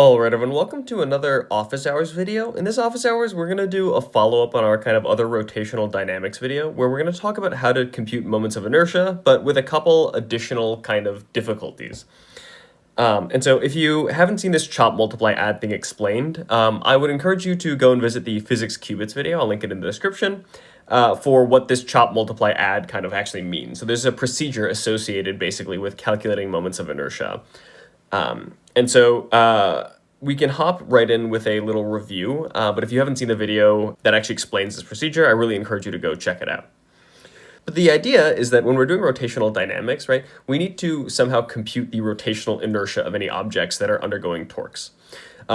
Alright everyone, welcome to another office hours video. In this office hours, we're going to do a follow-up on our kind of other rotational dynamics video, where we're going to talk about how to compute moments of inertia, but with a couple additional kind of difficulties. And so if you haven't seen this chop, multiply, add thing explained, I would encourage you to go and visit the physics qubits video. I'll link it in the description. For what this chop, multiply, add kind of actually means. So there's a procedure associated basically with calculating moments of inertia. We can hop right in with a little review, but if you haven't seen the video that actually explains this procedure, I really encourage you to go check it out. But the idea is that when we're doing rotational dynamics, right, we need to somehow compute the rotational inertia of any objects that are undergoing torques.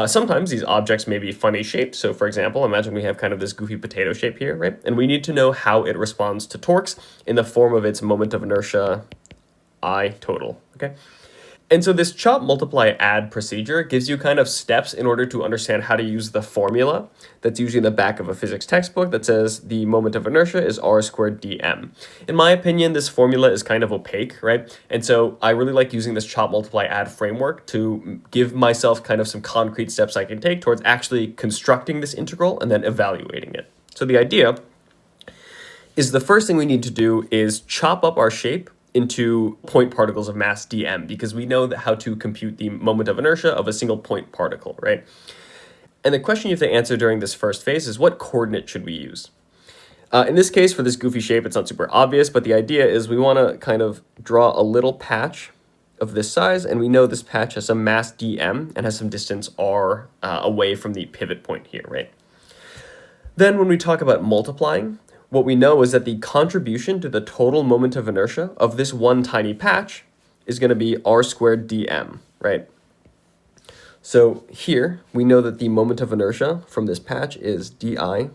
Sometimes these objects may be funny shaped. So for example, imagine we have kind of this goofy potato shape here, right? And we need to know how it responds to torques in the form of its moment of inertia I total, okay? And so this chop, multiply, add procedure gives you kind of steps in order to understand how to use the formula that's usually in the back of a physics textbook that says the moment of inertia is r squared dm. In my opinion, this formula is kind of opaque, right? And so I really like using this chop, multiply, add framework to give myself kind of some concrete steps I can take towards actually constructing this integral and then evaluating it. So the idea is the first thing we need to do is chop up our shape into point particles of mass dm, because we know that how to compute the moment of inertia of a single point particle, right? And the question you have to answer during this first phase is, what coordinate should we use? In this case, for this goofy shape, it's not super obvious, but the idea is we want to kind of draw a little patch of this size, and we know this patch has some mass dm and has some distance r away from the pivot point here, right? Then when we talk about multiplying, what we know is that the contribution to the total moment of inertia of this one tiny patch is going to be r squared dm, right? So here we know that the moment of inertia from this patch is di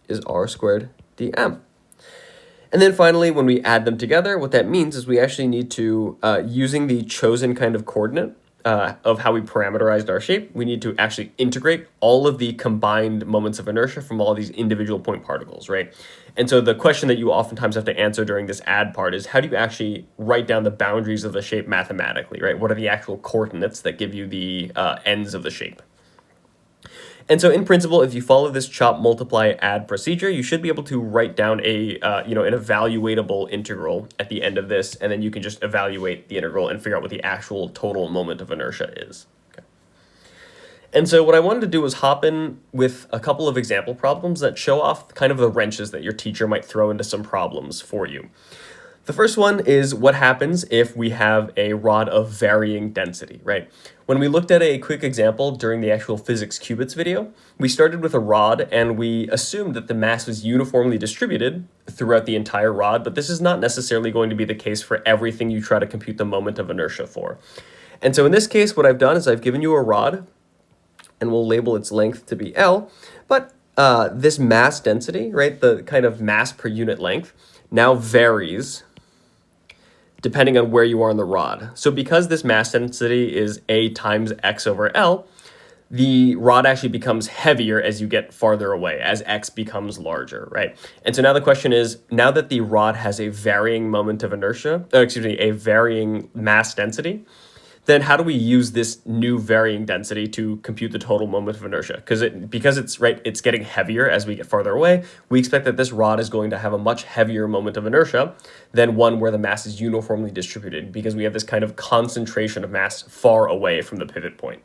is r squared dm. And then finally, when we add them together, what that means is we actually need to, using the chosen kind of coordinate of how we parameterized our shape, we need to actually integrate all of the combined moments of inertia from all these individual point particles, right? And so the question that you oftentimes have to answer during this add part is, how do you actually write down the boundaries of the shape mathematically, right? What are the actual coordinates that give you the ends of the shape? And so in principle, if you follow this chop, multiply, add procedure, you should be able to write down an evaluatable integral at the end of this, and then you can just evaluate the integral and figure out what the actual total moment of inertia is. Okay. And so what I wanted to do was hop in with a couple of example problems that show off kind of the wrenches that your teacher might throw into some problems for you. The first one is, what happens if we have a rod of varying density, right? When we looked at a quick example during the actual physics qubits video, we started with a rod and we assumed that the mass was uniformly distributed throughout the entire rod, but this is not necessarily going to be the case for everything you try to compute the moment of inertia for. And so in this case, what I've done is I've given you a rod, and we'll label its length to be L, but this mass density, right, the kind of mass per unit length, now varies depending on where you are on the rod. So because this mass density is A times X over L, the rod actually becomes heavier as you get farther away, as X becomes larger, right? And so now the question is, now that the rod has a varying moment of inertia, a varying mass density, then how do we use this new varying density to compute the total moment of inertia? Because it's getting heavier as we get farther away, we expect that this rod is going to have a much heavier moment of inertia than one where the mass is uniformly distributed, because we have this kind of concentration of mass far away from the pivot point.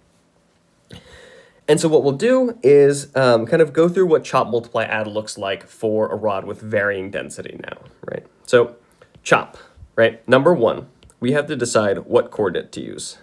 And so what we'll do is kind of go through what chop, multiply, add looks like for a rod with varying density now, right? So chop, right? Number one, we have to decide what coordinate to use.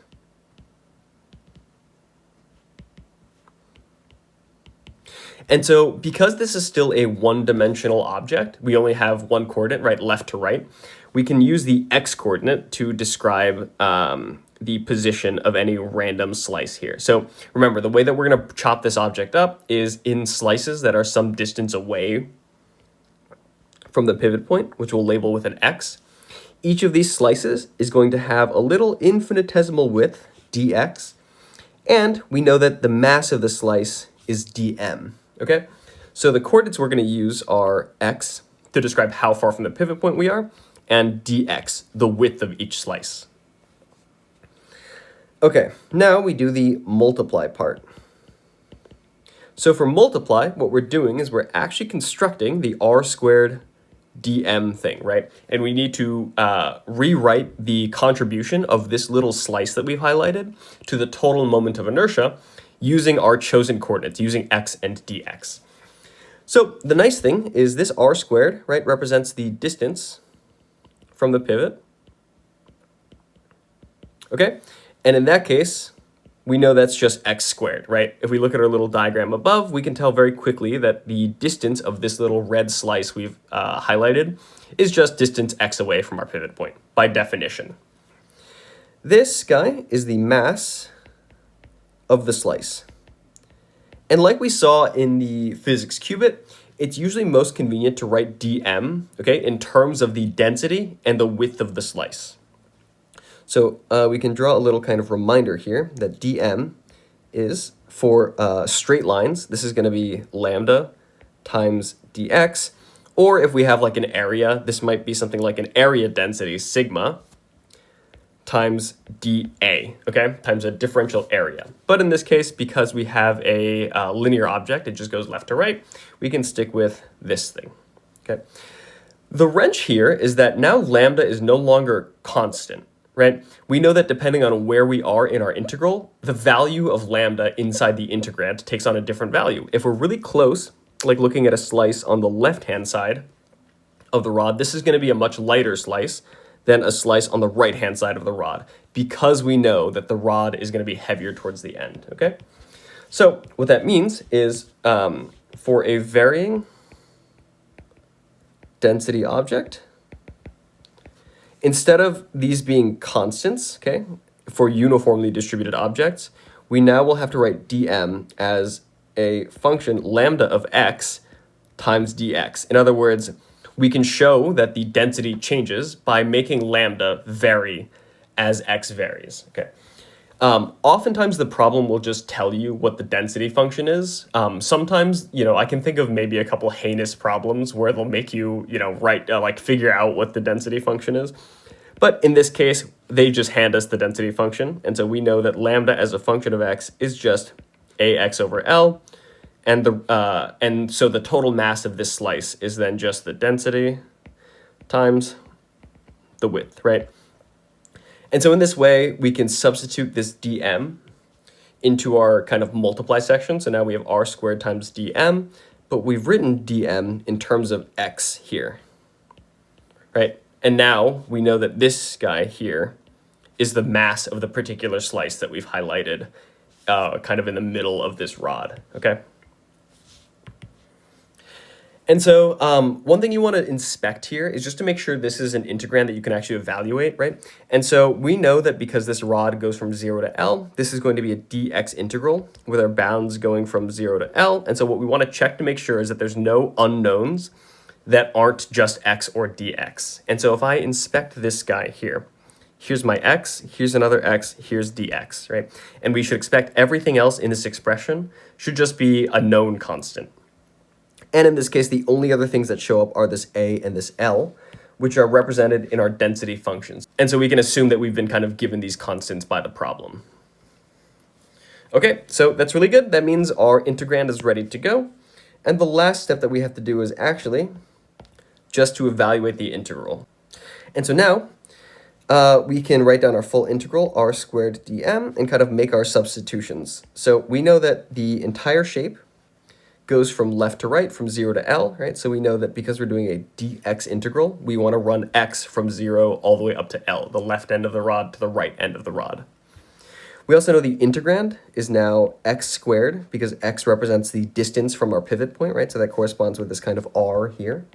And so because this is still a one-dimensional object, we only have one coordinate, right, left to right, we can use the x coordinate to describe the position of any random slice here. So remember, the way that we're going to chop this object up is in slices that are some distance away from the pivot point, which we'll label with an x. Each of these slices is going to have a little infinitesimal width, dx, and we know that the mass of the slice is dm, okay? So the coordinates we're going to use are x, to describe how far from the pivot point we are, and dx, the width of each slice. Okay, now we do the multiply part. So for multiply, what we're doing is we're actually constructing the r squared dm thing, right? And we need to rewrite the contribution of this little slice that we've highlighted to the total moment of inertia using our chosen coordinates, using x and dx. So the nice thing is this r squared, right, represents the distance from the pivot. Okay, and in that case, we know that's just x squared, right? If we look at our little diagram above, we can tell very quickly that the distance of this little red slice we've highlighted is just distance x away from our pivot point, by definition. This guy is the mass of the slice. And like we saw in the physics qubit, it's usually most convenient to write dm, okay, in terms of the density and the width of the slice. So we can draw a little kind of reminder here that dm is for straight lines. This is going to be lambda times dx. Or if we have like an area, this might be something like an area density, sigma, times dA, okay, times a differential area. But in this case, because we have a linear object, it just goes left to right, we can stick with this thing, okay? The wrench here is that now lambda is no longer constant, right? We know that depending on where we are in our integral, the value of lambda inside the integrand takes on a different value. If we're really close, like looking at a slice on the left-hand side of the rod, this is going to be a much lighter slice than a slice on the right-hand side of the rod, because we know that the rod is going to be heavier towards the end, okay? So what that means is for a varying density object, instead of these being constants, okay, for uniformly distributed objects, we now will have to write dm as a function lambda of x times dx. In other words, we can show that the density changes by making lambda vary as x varies, okay? Oftentimes the problem will just tell you what the density function is. Sometimes, I can think of maybe a couple heinous problems where they'll make you, write, figure out what the density function is. But in this case, they just hand us the density function. And so we know that lambda as a function of x is just ax over L. And so the total mass of this slice is then just the density times the width, right? And so in this way, we can substitute this dm into our kind of multiply section. So now we have r squared times dm, but we've written dm in terms of x here, right? And now we know that this guy here is the mass of the particular slice that we've highlighted kind of in the middle of this rod, okay? And so one thing you want to inspect here is just to make sure this is an integrand that you can actually evaluate, right? And so we know that because this rod goes from 0 to L, this is going to be a dx integral with our bounds going from 0 to L. And so what we want to check to make sure is that there's no unknowns that aren't just x or dx. And so if I inspect this guy here, here's my x, here's another x, here's dx, right? And we should expect everything else in this expression should just be a known constant. And in this case, the only other things that show up are this a and this L, which are represented in our density functions. And so we can assume that we've been kind of given these constants by the problem. Okay, so that's really good. That means our integrand is ready to go. And the last step that we have to do is actually just to evaluate the integral. And so now we can write down our full integral, r squared dm, and kind of make our substitutions. So we know that the entire shape goes from left to right, from 0 to L, right? So we know that because we're doing a dx integral, we want to run x from 0 all the way up to L, the left end of the rod to the right end of the rod. We also know the integrand is now x squared, because x represents the distance from our pivot point, right? So that corresponds with this kind of r here.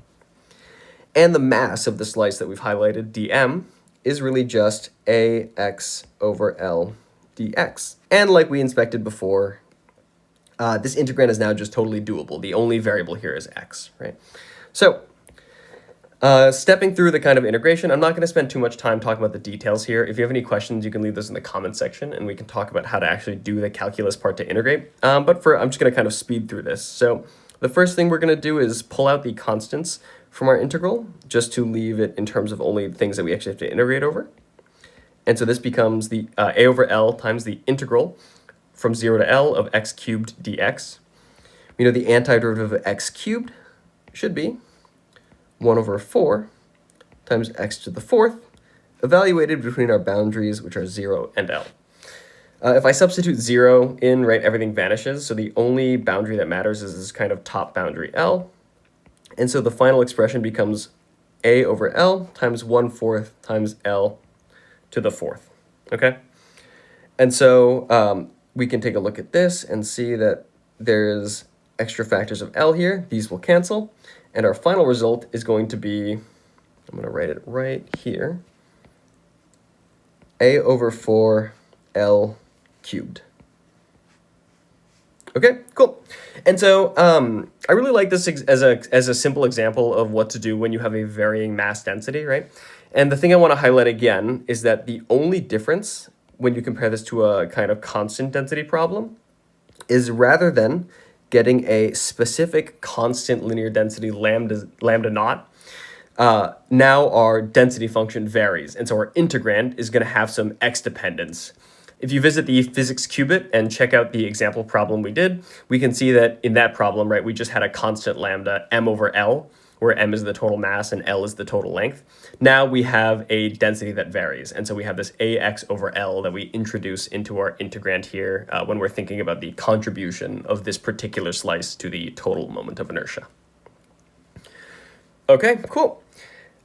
And the mass of the slice that we've highlighted, dm, is really just ax over L dx. And like we inspected before, this integrand is now just totally doable. The only variable here is x, right? So stepping through the kind of integration, I'm not going to spend too much time talking about the details here. If you have any questions, you can leave those in the comments section, and we can talk about how to actually do the calculus part to integrate. I'm just going to kind of speed through this. So the first thing we're going to do is pull out the constants from our integral, just to leave it in terms of only things that we actually have to integrate over. And so this becomes the a over L times the integral from 0 to L of x cubed dx. We know the antiderivative of x cubed should be 1 over 4 times x to the fourth, evaluated between our boundaries, which are 0 and L. If I substitute 0 in, right, everything vanishes. So the only boundary that matters is this kind of top boundary L. And so the final expression becomes a over L times 1/4 times L to the fourth, okay? And so we can take a look at this and see that there's extra factors of L here. These will cancel. And our final result is going to be, I'm going to write it right here, a over 4 L cubed. Okay, cool. And so I really like this as a simple example of what to do when you have a varying mass density, right? And the thing I want to highlight again is that the only difference when you compare this to a kind of constant density problem is rather than getting a specific constant linear density lambda naught, now our density function varies. And so our integrand is going to have some x dependence. If you visit the physics qubit and check out the example problem we did, we can see that in that problem, right, we just had a constant lambda m over L, where m is the total mass and L is the total length. Now we have a density that varies. And so we have this ax over L that we introduce into our integrand here when we're thinking about the contribution of this particular slice to the total moment of inertia. Okay, cool.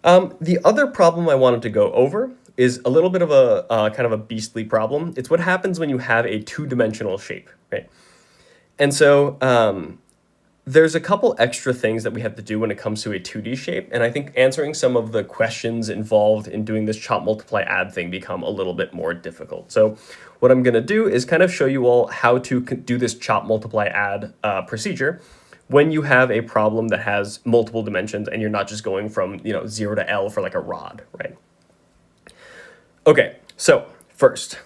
The other problem I wanted to go over is a little bit of a kind of a beastly problem. It's what happens when you have a two-dimensional shape, right? And so there's a couple extra things that we have to do when it comes to a 2D shape, and I think answering some of the questions involved in doing this chop, multiply, add thing become a little bit more difficult. So what I'm going to do is kind of show you all how to do this chop, multiply, add procedure when you have a problem that has multiple dimensions and you're not just going from 0 to L for like a rod, right? Okay, so first,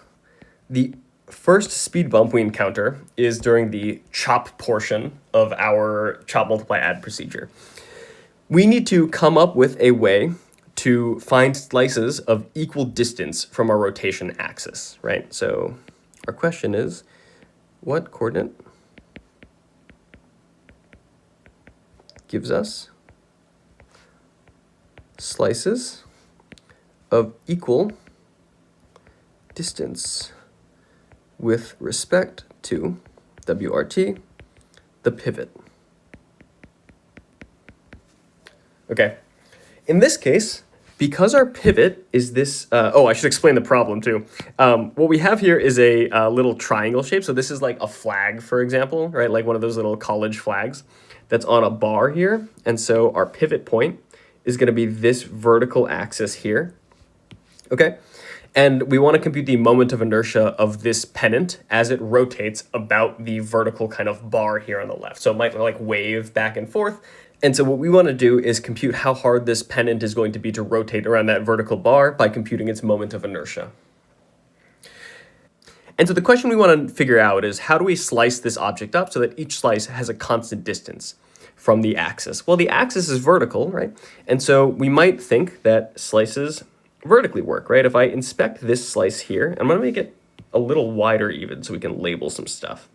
the first speed bump we encounter is during the chop portion of our chop, multiply, add procedure. We need to come up with a way to find slices of equal distance from our rotation axis, right? So our question is, what coordinate gives us slices of equal distance with respect to WRT, the pivot? Okay, in this case, because our pivot is this, I should explain the problem too. What we have here is a little triangle shape. So this is like a flag, for example, right? Like one of those little college flags that's on a bar here. And so our pivot point is going to be this vertical axis here. Okay. And we want to compute the moment of inertia of this pennant as it rotates about the vertical kind of bar here on the left. So it might like wave back and forth. And so what we want to do is compute how hard this pennant is going to be to rotate around that vertical bar by computing its moment of inertia. And so the question we want to figure out is, how do we slice this object up so that each slice has a constant distance from the axis? Well, the axis is vertical, right? And so we might think that slices vertically work, right? If I inspect this slice here, I'm going to make it a little wider even so we can label some stuff.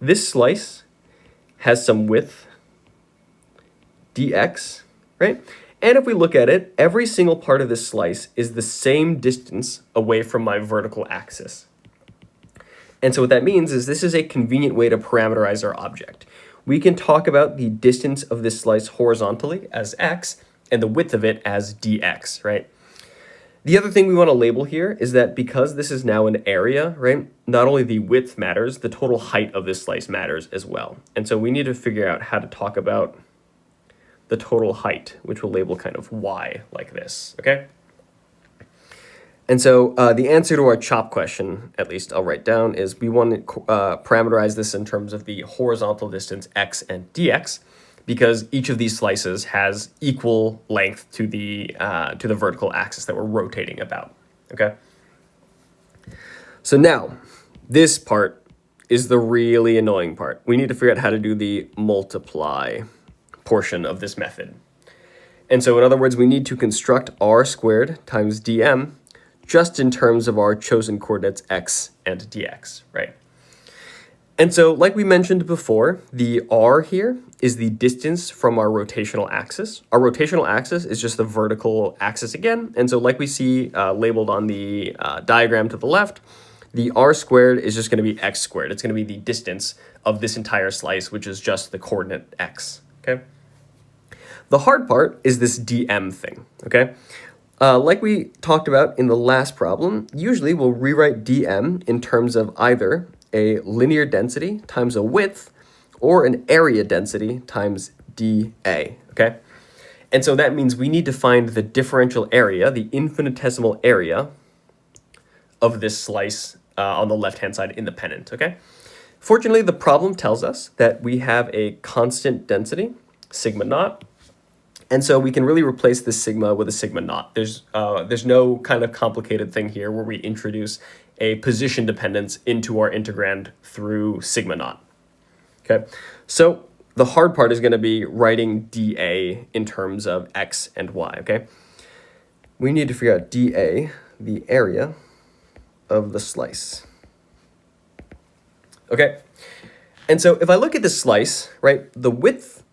This slice has some width dx, right? And if we look at it, every single part of this slice is the same distance away from my vertical axis. And so what that means is this is a convenient way to parameterize our object. We can talk about the distance of this slice horizontally as x and the width of it as dx, right? The other thing we want to label here is that because this is now an area, right, not only the width matters, the total height of this slice matters as well. And so we need to figure out how to talk about the total height, which we'll label kind of y like this, okay? And so the answer to our chop question, at least I'll write down, is we want to parameterize this in terms of the horizontal distance x and dx, because each of these slices has equal length to the vertical axis that we're rotating about, okay? So now, this part is the really annoying part. We need to figure out how to do the multiply portion of this method. And so in other words, we need to construct r squared times dm just in terms of our chosen coordinates x and dx, right? And so, like we mentioned before, the r here is the distance from our rotational axis. Our rotational axis is just the vertical axis again. And so like we see labeled on the diagram to the left, the r squared is just going to be x squared. It's going to be the distance of this entire slice, which is just the coordinate x, okay? The hard part is this dm thing, okay? Like we talked about in the last problem, usually we'll rewrite dm in terms of either a linear density times a width or an area density times dA, okay? And so that means we need to find the differential area, the infinitesimal area of this slice on the left-hand side in the pennant, okay? Fortunately, the problem tells us that we have a constant density, sigma naught, and so we can really replace this sigma with a sigma naught. There's no kind of complicated thing here where we introduce a position dependence into our integrand through sigma naught. Okay, so the hard part is going to be writing dA in terms of x and y, okay? We need to figure out dA, the area of the slice. Okay, and so if I look at this slice, right, the width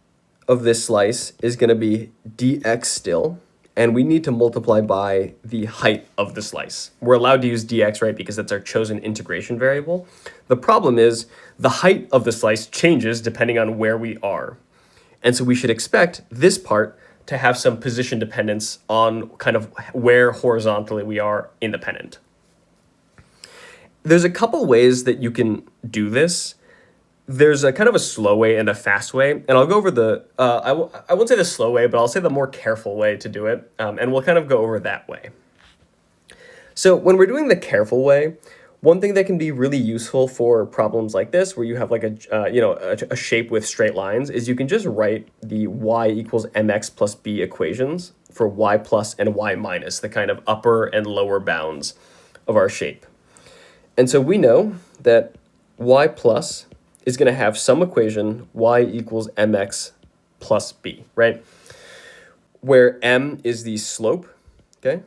of this slice is going to be dx still, and we need to multiply by the height of the slice. We're allowed to use dx, right, because that's our chosen integration variable. The problem is the height of the slice changes depending on where we are. And so we should expect this part to have some position dependence on kind of where horizontally we are in the pennant. There's a couple ways that you can do this. There's a kind of a slow way and a fast way, and I'll go over the, I won't say the slow way, but I'll say the more careful way to do it, and we'll kind of go over that way. So when we're doing the careful way, one thing that can be really useful for problems like this, where you have like a shape with straight lines, is you can just write the y equals mx plus b equations for y plus and y minus, the kind of upper and lower bounds of our shape. And so we know that y plus is going to have some equation y equals mx plus b, right? Where m is the slope, okay?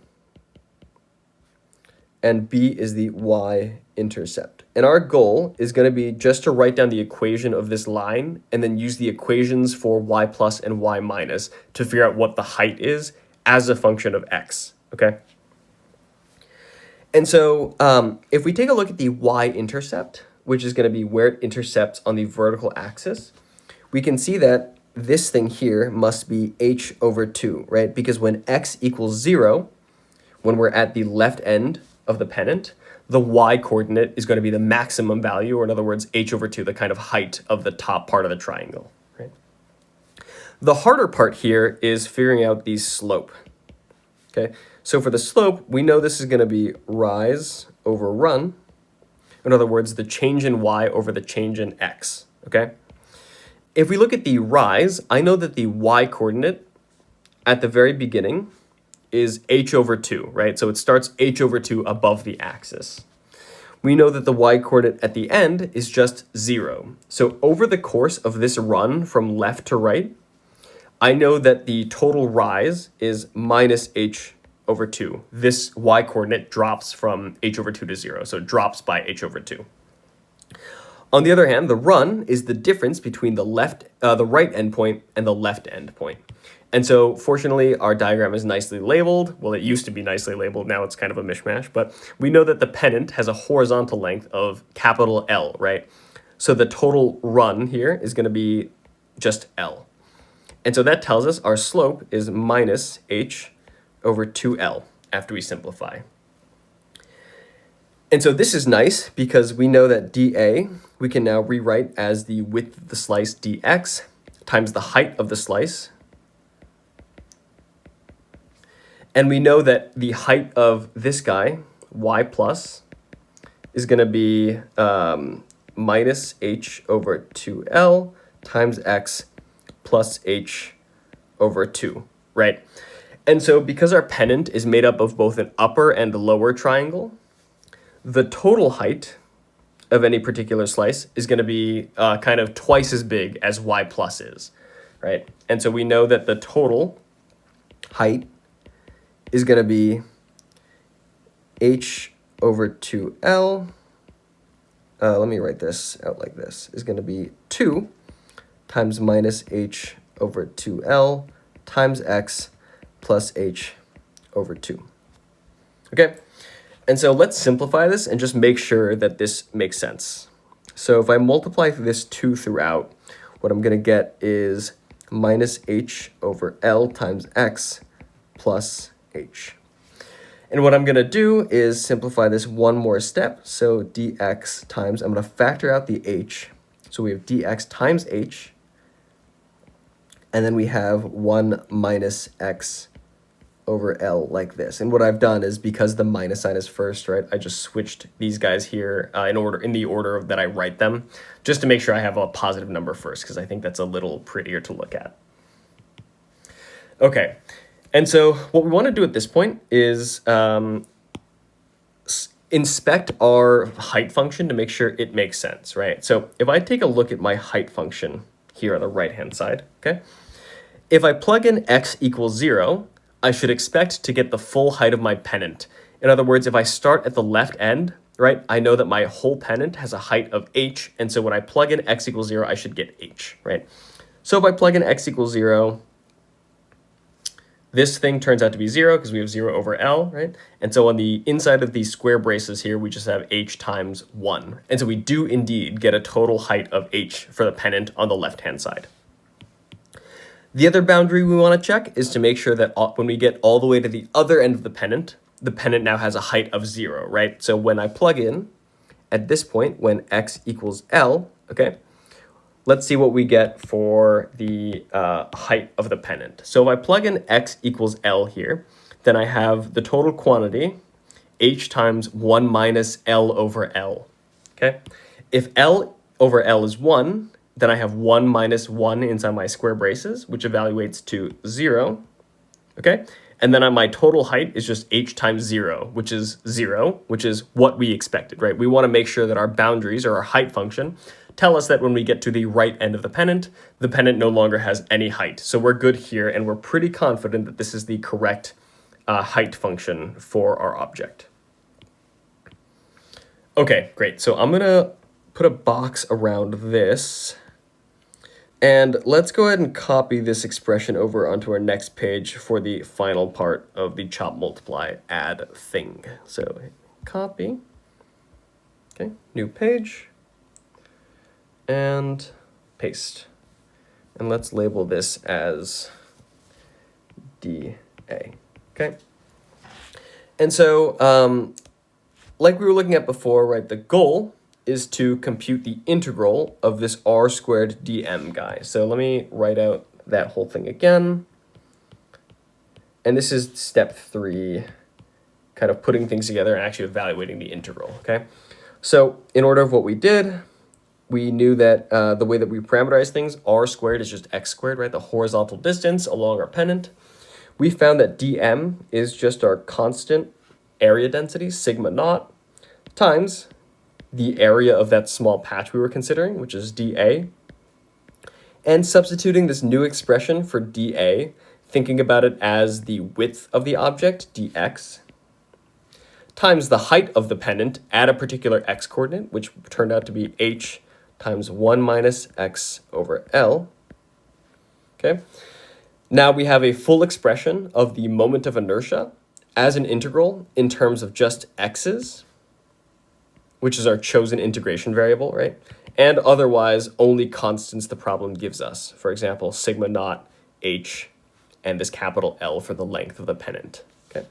And b is the y-intercept. And our goal is going to be just to write down the equation of this line and then use the equations for y plus and y minus to figure out what the height is as a function of x, okay? And so if we take a look at the y-intercept, which is going to be where it intercepts on the vertical axis, we can see that this thing here must be h over 2, right? Because when x equals 0, when we're at the left end of the pennant, the y-coordinate is going to be the maximum value, or in other words, h over 2, the kind of height of the top part of the triangle, right? The harder part here is figuring out the slope, okay? So for the slope, we know this is going to be rise over run. In other words, the change in y over the change in x, okay? If we look at the rise, I know that the y-coordinate at the very beginning is h over 2, right? So it starts h over 2 above the axis. We know that the y-coordinate at the end is just 0. So over the course of this run from left to right, I know that the total rise is minus h over 2. This y-coordinate drops from h over 2 to 0, so it drops by h over 2. On the other hand, the run is the difference between the right endpoint and the left endpoint. And so fortunately, our diagram is nicely labeled. Well, it used to be nicely labeled. Now it's kind of a mishmash, but we know that the pennant has a horizontal length of capital L, right? So the total run here is going to be just L. And so that tells us our slope is minus h over 2L after we simplify. And so this is nice because we know that dA we can now rewrite as the width of the slice dx times the height of the slice. And we know that the height of this guy, y plus, is going to be minus h over 2L times x plus h over 2, right? And so because our pennant is made up of both an upper and lower triangle, the total height of any particular slice is going to be kind of twice as big as y plus is, right? And so we know that the total height is going to be h over 2L, let me write this out like this, is going to be 2 times minus h over 2L times x plus h over 2. Okay, and so let's simplify this and just make sure that this makes sense. So if I multiply this 2 throughout, what I'm going to get is minus h over L times x plus h. And what I'm going to do is simplify this one more step. So dx times, I'm going to factor out the h. So we have dx times h. And then we have 1 minus x over L like this. And what I've done is, because the minus sign is first, right, I just switched these guys here in the order that I write them, just to make sure I have a positive number first, because I think that's a little prettier to look at. Okay, and so what we want to do at this point is inspect our height function to make sure it makes sense, right? So if I take a look at my height function here on the right-hand side, okay, if I plug in x equals 0, I should expect to get the full height of my pennant. In other words, if I start at the left end, right, I know that my whole pennant has a height of h, and so when I plug in x equals 0, I should get h, right? So if I plug in x equals 0, this thing turns out to be 0 because we have 0 over L, right? And so on the inside of these square braces here, we just have h times 1. And so we do indeed get a total height of h for the pennant on the left-hand side. The other boundary we want to check is to make sure that when we get all the way to the other end of the pennant now has a height of 0, right? So when I plug in at this point, when x equals L, okay, let's see what we get for the height of the pennant. So if I plug in x equals L here, then I have the total quantity, h times 1 minus L over L, okay? If L over L is 1, then I have 1 minus 1 inside my square braces, which evaluates to 0, okay? And then my total height is just h times 0, which is 0, which is what we expected, right? We want to make sure that our boundaries, or our height function, tell us that when we get to the right end of the pennant no longer has any height. So we're good here, and we're pretty confident that this is the correct height function for our object. Okay, great. So I'm going to put a box around this. And let's go ahead and copy this expression over onto our next page for the final part of the chop, multiply, add thing. So copy, okay, new page, and paste. And let's label this as dA, okay? And so, like we were looking at before, right, the goal is to compute the integral of this r squared dm guy. So let me write out that whole thing again. And this is step 3, kind of putting things together and actually evaluating the integral, okay? So in order of what we did, we knew that the way that we parameterize things, r squared is just x squared, right? The horizontal distance along our pennant. We found that dm is just our constant area density, sigma naught, times the area of that small patch we were considering, which is dA. And substituting this new expression for dA, thinking about it as the width of the object, dx, times the height of the pennant at a particular x coordinate, which turned out to be h times 1 minus x over L. Okay. Now we have a full expression of the moment of inertia as an integral in terms of just x's, which is our chosen integration variable, right? And otherwise, only constants the problem gives us. For example, sigma naught h and this capital L for the length of the pennant, okay?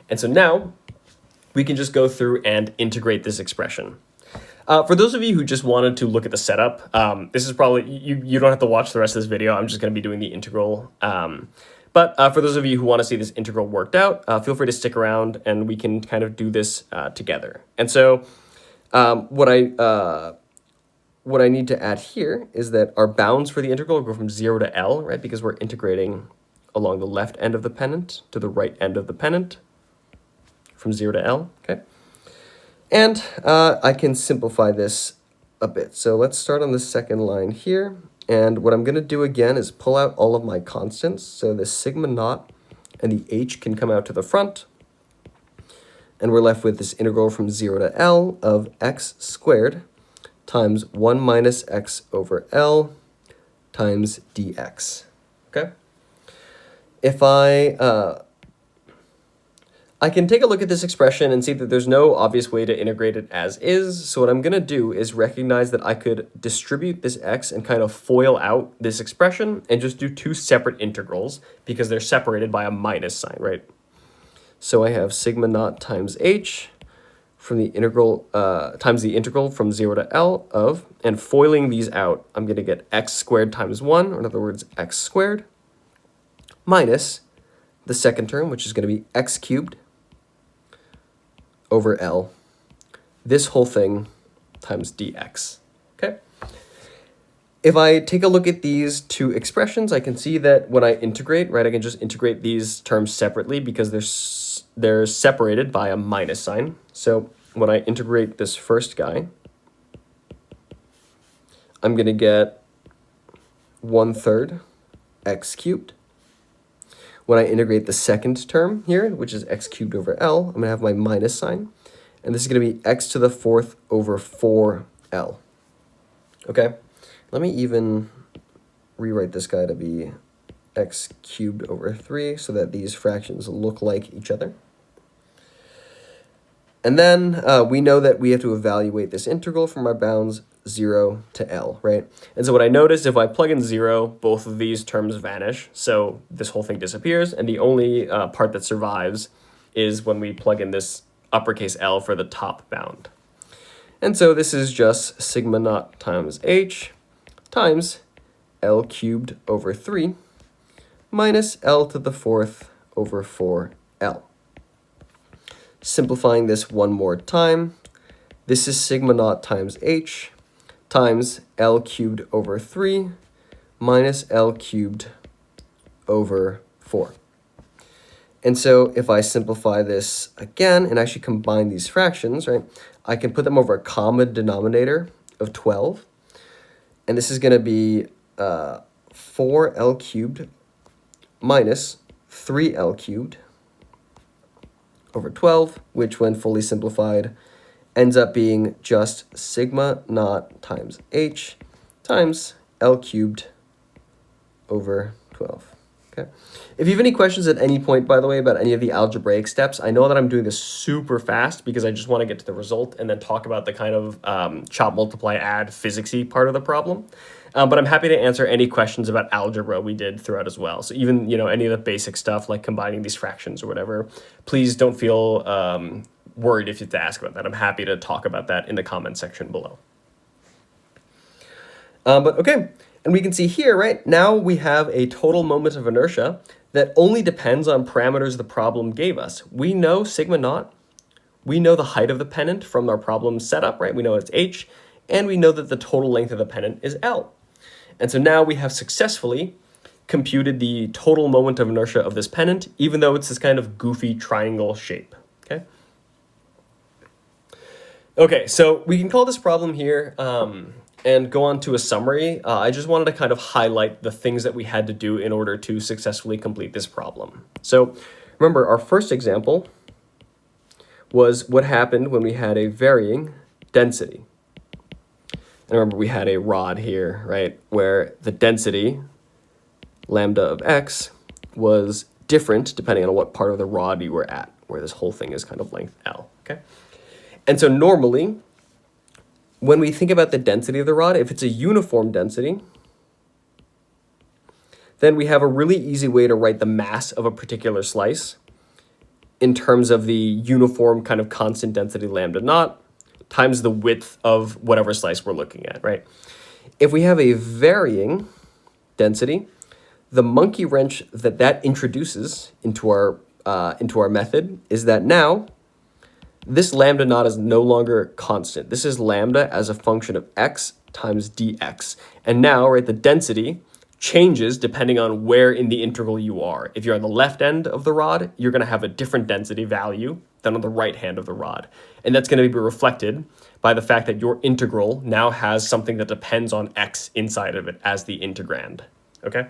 And so now we can just go through and integrate this expression. For those of you who just wanted to look at the setup, this is probably, you don't have to watch the rest of this video. I'm just gonna be doing the integral. But for those of you who want to see this integral worked out, feel free to stick around and we can kind of do this together. And so what I need to add here is that our bounds for the integral go from 0 to L, right? Because we're integrating along the left end of the pennant to the right end of the pennant from 0 to L, okay? And I can simplify this a bit. So let's start on the second line here. And what I'm going to do again is pull out all of my constants. So the sigma naught and the h can come out to the front. And we're left with this integral from 0 to L of x squared times 1 minus x over L times dx. Okay? If I can take a look at this expression and see that there's no obvious way to integrate it as is. So what I'm going to do is recognize that I could distribute this x and kind of FOIL out this expression and just do two separate integrals because they're separated by a minus sign, right? So I have sigma naught times h from the integral times the integral from 0 to L of, and FOILing these out, I'm going to get x squared times 1, or in other words, x squared, minus the second term, which is going to be x cubed over L, this whole thing times dx, okay? If I take a look at these two expressions, I can see that when I integrate, right, I can just integrate these terms separately because they're separated by a minus sign. So when I integrate this first guy, I'm going to get 1/3 x cubed. When I integrate the second term here, which is x cubed over L, I'm going to have my minus sign. And this is going to be x to the 4th over 4L. Okay? Let me even rewrite this guy to be x cubed over 3 so that these fractions look like each other. And then we know that we have to evaluate this integral from our bounds 0 to L, right? And so what I notice, if I plug in 0, both of these terms vanish. So this whole thing disappears. And the only part that survives is when we plug in this uppercase L for the top bound. And so this is just sigma naught times h times L cubed over 3 minus L to the 4th over 4L. Simplifying this one more time, this is sigma naught times h times L cubed over 3 minus L cubed over 4. And so if I simplify this again and actually combine these fractions, right, I can put them over a common denominator of 12. And this is going to be 4L cubed minus 3L cubed over 12, which when fully simplified ends up being just sigma naught times h times L cubed over 12. Okay. If you have any questions at any point, by the way, about any of the algebraic steps, I know that I'm doing this super fast because I just want to get to the result and then talk about the kind of chop, multiply, add, physicsy part of the problem. But I'm happy to answer any questions about algebra we did throughout as well. So even, any of the basic stuff like combining these fractions or whatever, please don't feel worried if you have to ask about that. I'm happy to talk about that in the comment section below. But okay, and we can see here, right, now we have a total moment of inertia that only depends on parameters the problem gave us. We know sigma naught, we know the height of the pennant from our problem setup, right? We know it's h, and we know that the total length of the pennant is L. And so now we have successfully computed the total moment of inertia of this pennant, even though it's this kind of goofy triangle shape, okay? Okay, so we can call this problem here and go on to a summary. I just wanted to kind of highlight the things that we had to do in order to successfully complete this problem. So remember, our first example was what happened when we had a varying density. And remember, we had a rod here, right, where the density, lambda of x, was different depending on what part of the rod you were at, where this whole thing is kind of length L, okay? And so normally, when we think about the density of the rod, if it's a uniform density, then we have a really easy way to write the mass of a particular slice in terms of the uniform kind of constant density lambda naught times the width of whatever slice we're looking at, right? If we have a varying density, the monkey wrench that introduces into our method is that now this lambda naught is no longer constant. This is lambda as a function of x times dx. And now, right, the density changes depending on where in the integral you are. If you're on the left end of the rod, you're going to have a different density value than on the right hand of the rod. And that's going to be reflected by the fact that your integral now has something that depends on x inside of it as the integrand, okay?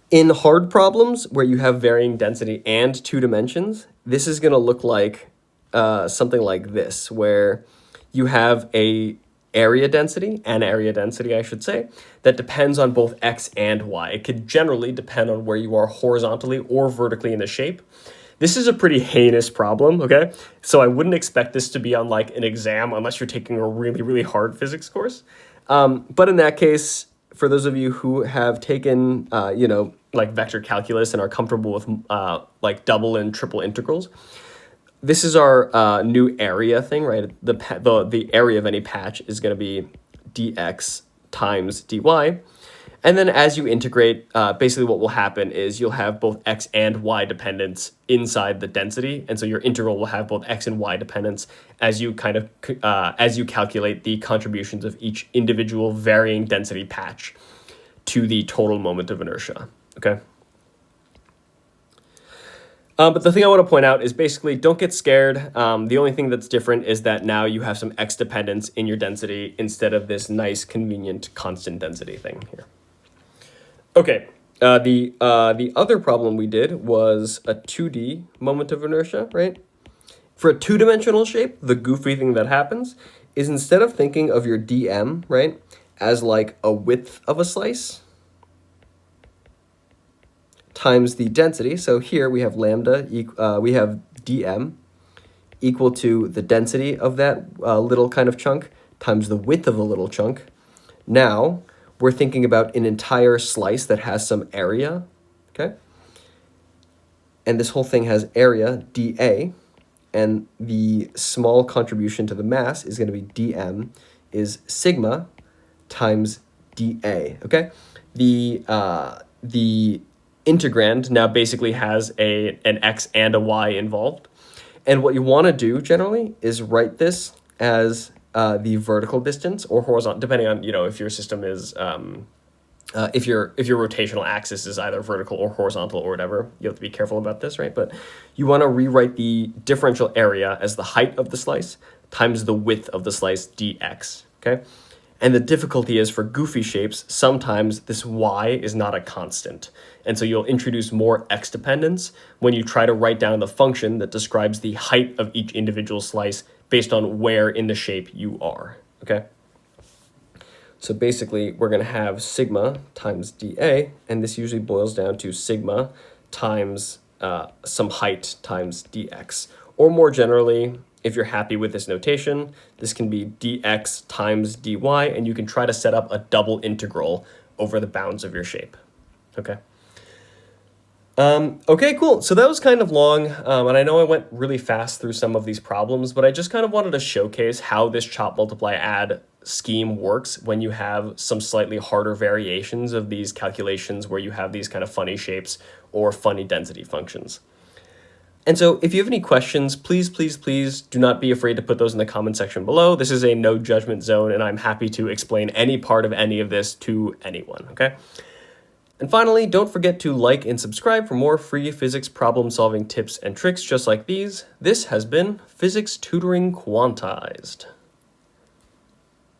In hard problems where you have varying density and 2 dimensions, this is going to look like something like this, where you have an area density, I should say, that depends on both x and y. It could generally depend on where you are horizontally or vertically in the shape. This is a pretty heinous problem, okay? So I wouldn't expect this to be on like an exam unless you're taking a really, really hard physics course. But in that case, for those of you who have taken, like vector calculus and are comfortable with like double and triple integrals, this is our new area thing, right? The area of any patch is going to be dx times dy. And then as you integrate, basically what will happen is you'll have both x and y dependence inside the density. And so your integral will have both x and y dependence as you as you calculate the contributions of each individual varying density patch to the total moment of inertia, okay? But the thing I want to point out is basically don't get scared. The only thing that's different is that now you have some x dependence in your density instead of this nice, convenient, constant density thing here. Okay, the other problem we did was a 2D moment of inertia, right? For a 2-dimensional shape, the goofy thing that happens is instead of thinking of your dm, right, as like a width of a slice times the density. So here we have lambda, we have dm equal to the density of that little kind of chunk times the width of the little chunk. Now we're thinking about an entire slice that has some area, okay? And this whole thing has area, dA, and the small contribution to the mass is going to be dm is sigma times dA, okay? The integrand now basically has an x and a y involved. And what you want to do generally is write this as the vertical distance or horizontal, depending on, if your system is, if your rotational axis is either vertical or horizontal or whatever. You have to be careful about this, right? But you want to rewrite the differential area as the height of the slice times the width of the slice dx, okay? And the difficulty is for goofy shapes, sometimes this y is not a constant. And so you'll introduce more x dependence when you try to write down the function that describes the height of each individual slice based on where in the shape you are, okay? So basically, we're going to have sigma times dA, and this usually boils down to sigma times some height times dx. Or more generally, if you're happy with this notation, this can be dx times dy, and you can try to set up a double integral over the bounds of your shape, okay? Okay, cool. So that was kind of long, and I know I went really fast through some of these problems, but I just kind of wanted to showcase how this chop, multiply, add scheme works when you have some slightly harder variations of these calculations where you have these kind of funny shapes or funny density functions. And so if you have any questions, please, please, please do not be afraid to put those in the comment section below. This is a no judgment zone, and I'm happy to explain any part of any of this to anyone, okay? And finally, don't forget to like and subscribe for more free physics problem-solving tips and tricks just like these. This has been Physics Tutoring Quantized.